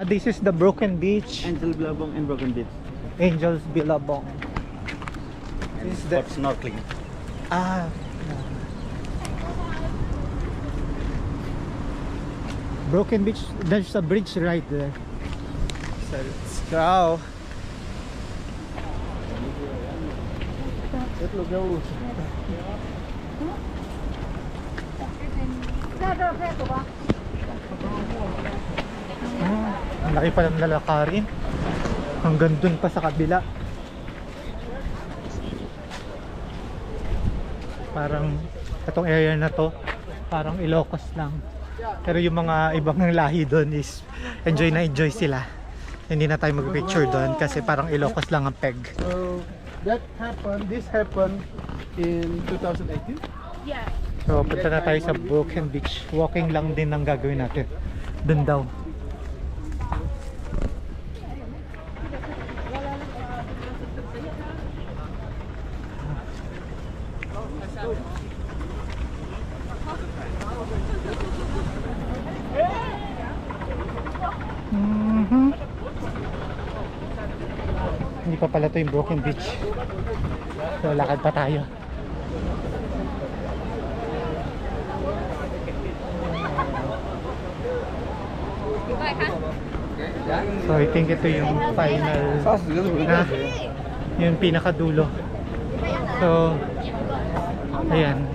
This is the Broken Beach. Angel Billabong and Broken Beach. Angels Billabong. This is the... For snorkeling. Ah. Broken Beach, there's a bridge right there. So let's go. Ang laki pa ng lalakarin. Hanggang dun pa sa kabila. Parang itong area na to parang Ilocos lang, pero yung mga ibang lahi doon is enjoy na enjoy sila. Hindi na tayo mag-picture doon kasi parang Ilocos lang ang peg. So this happened in 2018. Yeah. So punta na tayo sa Broken Beach. Walking lang din ang gagawin natin doon daw. Hindi pa pala ito yung Broken Beach. So lakad pa tayo. So I think ito yung final na, yung pinakadulo. So ayan.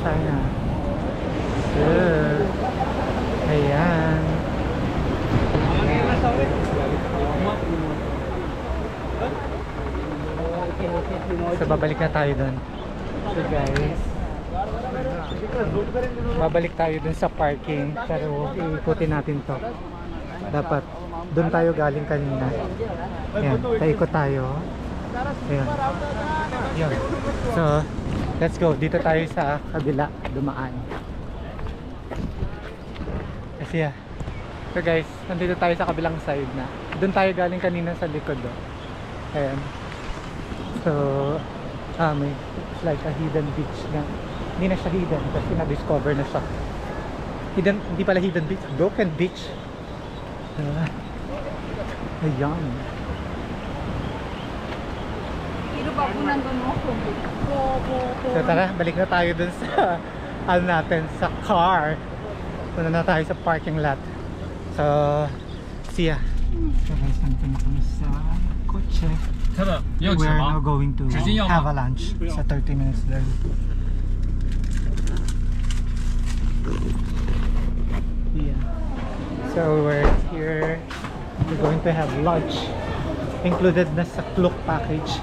China. Ayan. So babalik na tayo dun. So guys, babalik tayo dun sa parking, pero iikutin natin to. Dapat dun tayo galing kanina. Ayan, taikot tayo. Ayan. Ayan. So let's go. Dito tayo sa kabila dumaan. Kasi so guys, nandito tayo sa kabilang side na. Doon tayo galing kanina sa likod do. Ayan. So may like a hidden beach na. Hindi na siya hidden kasi na-discover na siya. Hidden, hindi pala hidden beach, Broken Beach. Ayan. So tara, balik na tayo dun sa ano natin, sa car. Punta na tayo sa parking lot. So, see ya. So guys, nandito na kami sa kotse. We are now going to have a lunch sa 30 minutes there. Yeah. So we're here. We're going to have lunch. Included na sa Klook package.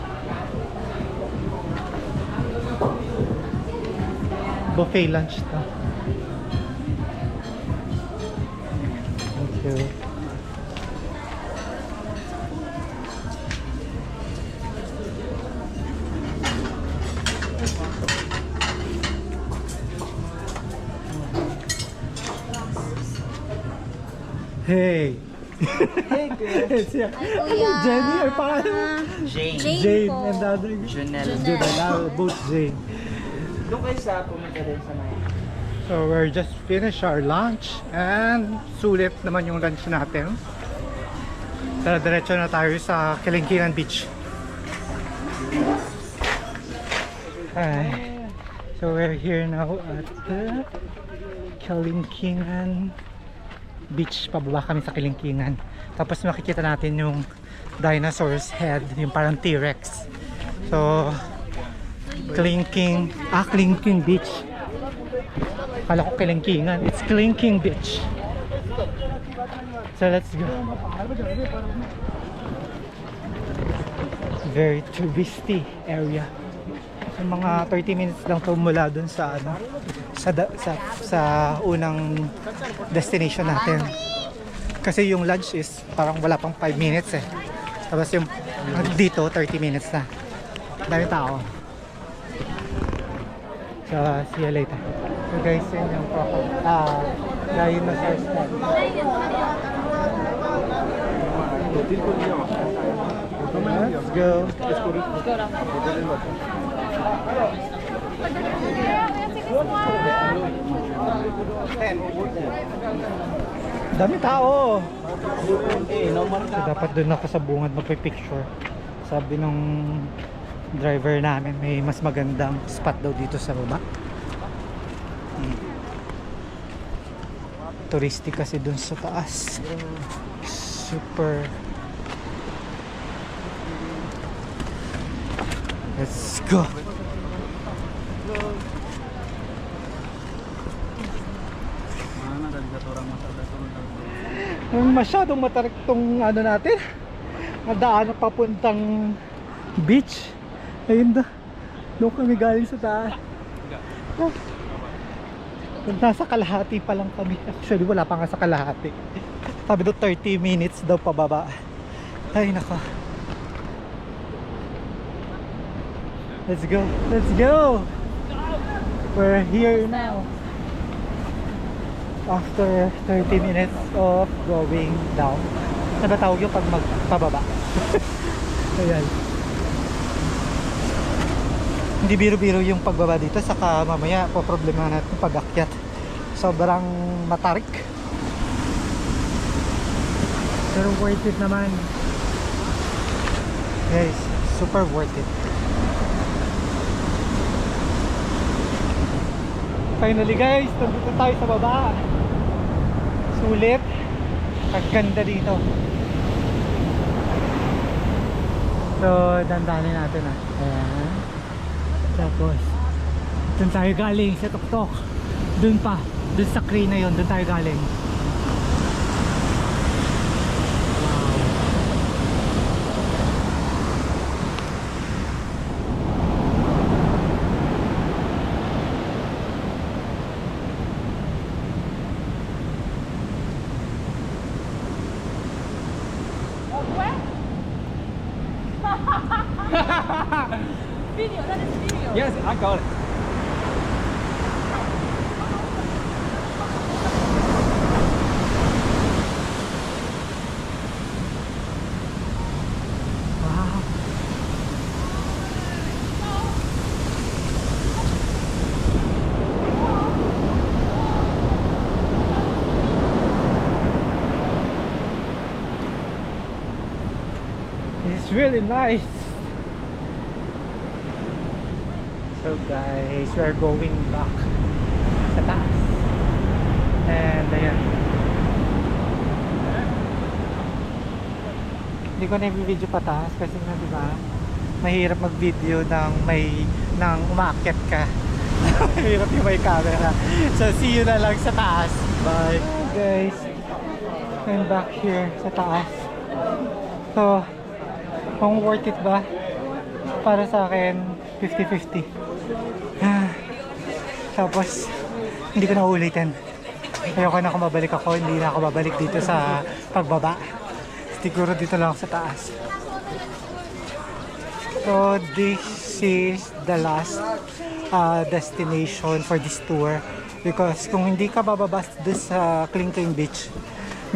Buffet lunch to. Thank you. Hey! Hey, It's yeah. Jenny or pangalan mo? Jane po. and the other Janelle. Janelle, both Jane. doon kayo sa pumunta rin sa may... So we're just finished our lunch and sulit naman yung lunch natin. Tara, diretso na tayo sa Kilinkingan Beach. Hi. So we're here now at the Kilinkingan Beach. Pababa kami sa Kilinkingan. Tapos makikita natin yung dinosaur's head, yung parang T-Rex. So Kilinking Beach. Kala ko Kilinkingan. It's Kilinking Beach. So let's go. Very touristy area. So mga 30 minutes lang to mula dun sa ano, sa unang destination natin. Kasi yung lunch is parang wala pang 5 minutes eh. Tapos yung dito 30 minutes na. Dami tao. So see you later. So guys, yun yung dinosaur stand. Let's go. Dami tao. So, dapat doon ako sa bungad magpipicture. Sabi nung driver namin may mas magandang spot daw dito sa baba. Touristic kasi doon sa taas. Super. Let's go. Masyadong matarik tong ano natin. Nadaan papuntang beach. Ayun na. Doon kami galing sa taas. Nasa kalahati pa lang kami. Actually wala pa nga sa kalahati. Sabi doon 30 minutes daw pababa. Ay nako. Let's go. Let's go. We're here now. After 30 minutes of going down. Ano ba tawag yung pag magpababa? Ayan. Hindi biro-biro yung pagbaba dito. Saka mamaya po problema natin pag-akyat. Sobrang matarik. Pero worth it naman. Guys, super worth it. Finally guys, nandito tayo sa baba. Sulit. Ang ganda dito. So, dandanin natin ah. Ayan. Tapos, doon tayo galing sa tuktok. Doon pa. Doon sa crane na yun. Doon tayo galing. Video, that is video. Yes, I got it. Wow. It's really nice. So guys, we are going back sa taas. And ayan. Hindi ko na i-video pataas kasi nga diba mahirap mag-video ng umaakyat ka. Mahirap yung may camera. So see you na lang sa taas. Bye. Guys, I'm back here sa taas. So, kung worth it ba? Para sa akin, 50-50. Tapos hindi ko na uulitin. Ayoko na kung babalik ako. Hindi na ako babalik dito sa pagbaba. Siguro dito lang ako sa taas. So this is the last destination for this tour. Because kung hindi ka bababa doon sa Klingking Beach,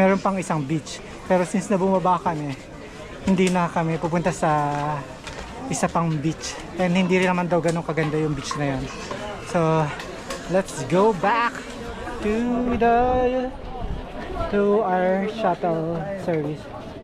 meron pang isang beach. Pero since na bumaba kami, hindi na kami pupunta sa isa pang beach. And hindi rin naman daw ganun kaganda yung beach na yan. So let's go back to our shuttle service.